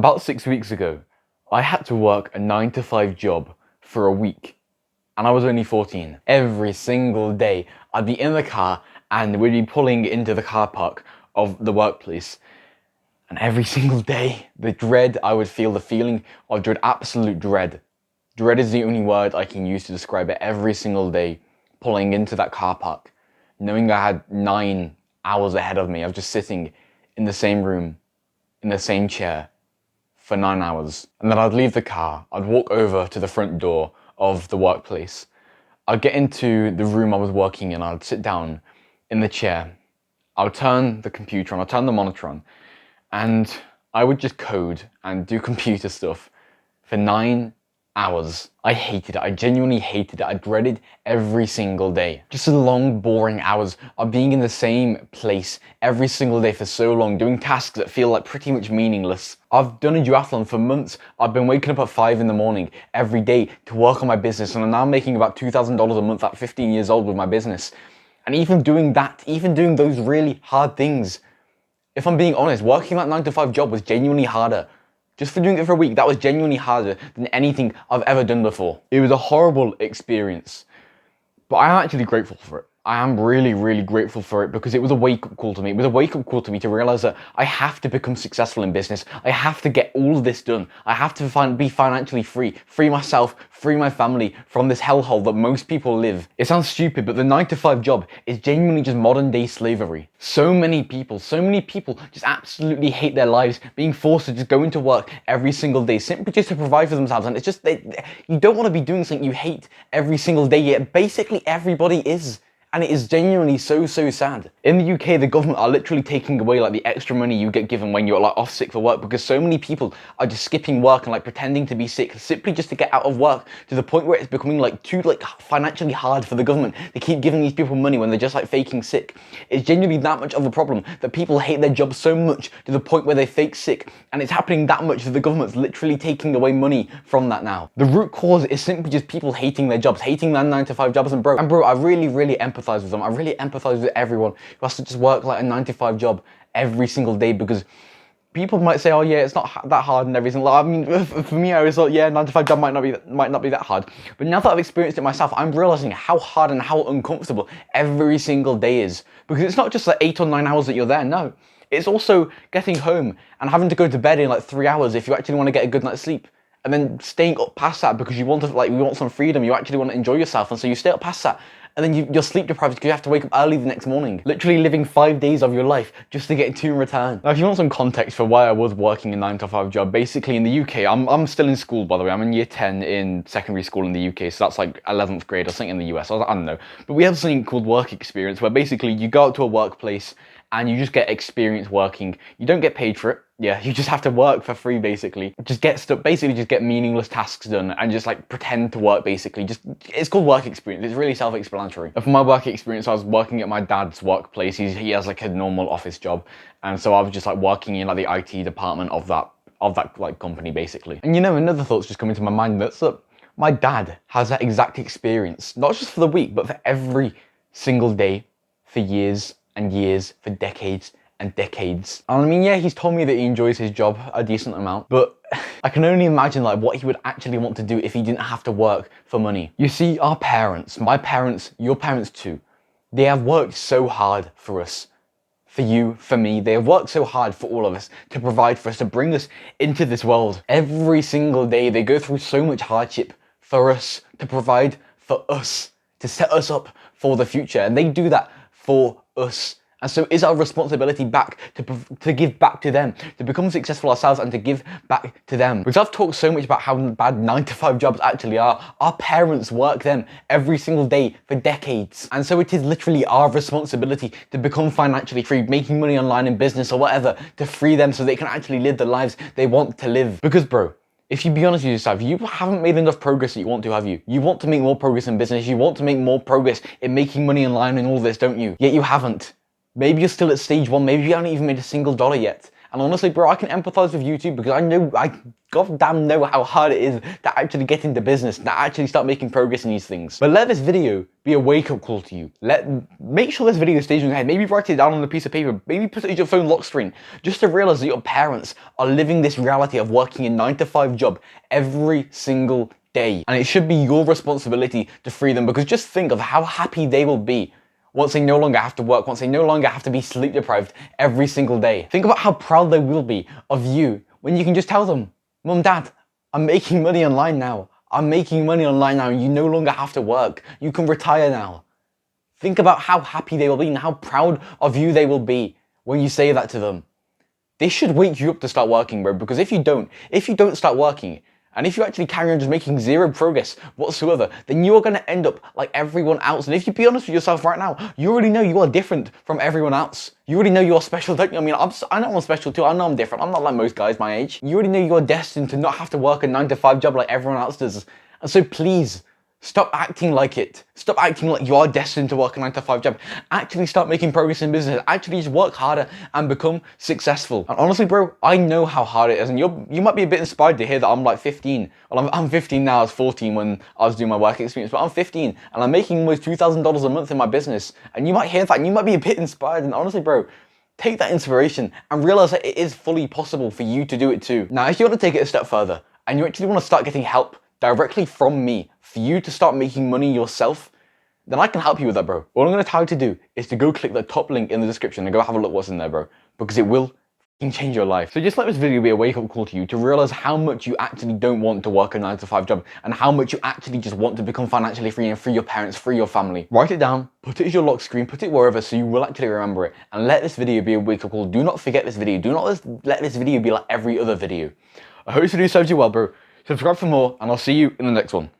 About 6 weeks ago, I had to work a 9 to 5 job for a week, and I was only 14. Every single day, I'd be in the car and we'd be pulling into the car park of the workplace. And every single day, the dread, I would feel the feeling of dread, absolute dread. Dread is the only word I can use to describe it. Every single day, pulling into that car park, knowing I had 9 hours ahead of me of just sitting in the same room, in the same chair, for 9 hours. And then I'd leave the car, I'd walk over to the front door of the workplace. I'd get into the room I was working in, I'd sit down in the chair. I would turn the computer on, I'd turn the monitor on, and I would just code and do computer stuff for 9 hours. I hated it. I genuinely hated it. I dreaded every single day. Just the long, boring hours of being in the same place every single day for so long, doing tasks that feel like pretty much meaningless. I've done a duathlon for months. I've been waking up at 5 in the morning every day to work on my business, and I'm now making about $2,000 a month at 15 years old with my business. And even doing that, even doing those really hard things, if I'm being honest, working that 9 to 5 job was genuinely harder. Just for doing it for a week, that was genuinely harder than anything I've ever done before. It was a horrible experience, but I am actually grateful for it. I am really, really grateful for it because it was a wake-up call to me. It was a wake-up call to me to realize that I have to become successful in business. I have to get all of this done. I have to be financially free myself, free my family from this hellhole that most people live. It sounds stupid, but the 9 to 5 job is genuinely just modern day slavery. So many people just absolutely hate their lives, being forced to just go into work every single day simply just to provide for themselves. And it's just, you don't want to be doing something you hate every single day, yet basically everybody is. And it is genuinely so sad. In the UK, the government are literally taking away like the extra money you get given when you're like off sick for work, because so many people are just skipping work and like pretending to be sick simply just to get out of work, to the point where it's becoming like too like financially hard for the government to keep giving these people money when they're just like faking sick. It's genuinely that much of a problem that people hate their jobs so much to the point where they fake sick, and it's happening that much that the government's literally taking away money from that now. The root cause is simply just people hating their jobs, hating their 9 to 5 jobs. And bro, I really empathize with them. I really empathize with everyone who has to just work like a 9 to 5 job every single day, because people might say, oh yeah, it's not that hard and everything. Like, I mean, for me, I was like, yeah, 9 to 5 job might not be that hard. But now that I've experienced it myself, I'm realizing how hard and how uncomfortable every single day is. Because it's not just like 8 or 9 hours that you're there, no. It's also getting home and having to go to bed in like 3 hours if you actually want to get a good night's sleep. And then staying up past that because you want some freedom, you actually want to enjoy yourself, and so you stay up past that. And then you're sleep deprived because you have to wake up early the next morning. Literally living 5 days of your life just to get 2 in return. Now, if you want some context for why I was working a 9 to 5 job, basically in the UK, I'm still in school, by the way. I'm in year 10 in secondary school in the UK, so that's like 11th grade or something in the US. I don't know. But we have something called work experience, where basically you go out to a workplace and you just get experience working. You don't get paid for it. Yeah, you just have to work for free, basically. Just get meaningless tasks done and just like pretend to work, basically. It's called work experience. It's really self-explanatory. And for my work experience, I was working at my dad's workplace. He has like a normal office job. And so I was just like working in like the IT department of that like company, basically. And you know, another thought's just come into my mind. That's that my dad has that exact experience, not just for the week, but for every single day, for years and years, for decades and decades. And I mean, yeah, he's told me that he enjoys his job a decent amount, but I can only imagine like what he would actually want to do if he didn't have to work for money. You see, our parents, my parents, your parents too, they have worked so hard for us. For you, for me, they have worked so hard for all of us to provide for us, to bring us into this world. Every single day, they go through so much hardship for us, to provide for us, to set us up for the future. And they do that for us. And so it's our responsibility back to give back to them, to become successful ourselves and to give back to them. Because I've talked so much about how bad 9 to 5 jobs actually are. Our parents work them every single day for decades. And so it is literally our responsibility to become financially free, making money online in business or whatever, to free them so they can actually live the lives they want to live. Because bro, if you be honest with yourself, you haven't made enough progress that you want to, have you? You want to make more progress in business, you want to make more progress in making money online and all this, don't you? Yet you haven't. Maybe you're still at stage 1, maybe you haven't even made a single dollar yet. And honestly, bro, I can empathize with you too, because I goddamn know how hard it is to actually get into business, to actually start making progress in these things. But let this video be a wake-up call to you. Make sure this video stays in your head. Maybe write it down on a piece of paper. Maybe put it in your phone lock screen, just to realize that your parents are living this reality of working a 9-to-5 job every single day. And it should be your responsibility to free them, because just think of how happy they will be once they no longer have to work, once they no longer have to be sleep deprived every single day. Think about how proud they will be of you when you can just tell them, Mum, Dad, I'm making money online now. I'm making money online now. You no longer have to work. You can retire now. Think about how happy they will be and how proud of you they will be when you say that to them. This should wake you up to start working, bro, because if you don't start working, and if you actually carry on just making zero progress whatsoever, then you are going to end up like everyone else. And if you be honest with yourself right now, you already know you are different from everyone else. You already know you are special, don't you? I mean, I know I'm special too. I know I'm different. I'm not like most guys my age. You already know you are destined to not have to work a 9-to-5 job like everyone else does. And so please, stop acting like it. Stop acting like you are destined to work a 9-to-5 job. Actually start making progress in business. Actually just work harder and become successful. And honestly, bro, I know how hard it is. And you might be a bit inspired to hear that I'm like 15. Well, I'm 15 now. I was 14 when I was doing my work experience. But I'm 15 and I'm making almost $2,000 a month in my business. And you might hear that and you might be a bit inspired. And honestly, bro, take that inspiration and realize that it is fully possible for you to do it too. Now, if you want to take it a step further and you actually want to start getting help directly from me for you to start making money yourself, then I can help you with that, bro. All I'm going to tell you to do is to go click the top link in the description and go have a look what's in there, bro, because it will change your life. So just let this video be a wake-up call to you to realize how much you actually don't want to work a 9-to-5 job and how much you actually just want to become financially free and free your parents, free your family. Write it down, put it as your lock screen, put it wherever so you will actually remember it, and let this video be a wake-up call. Do not forget this video. Do not let this video be like every other video. I hope this video serves you well, bro. Subscribe for more, and I'll see you in the next one.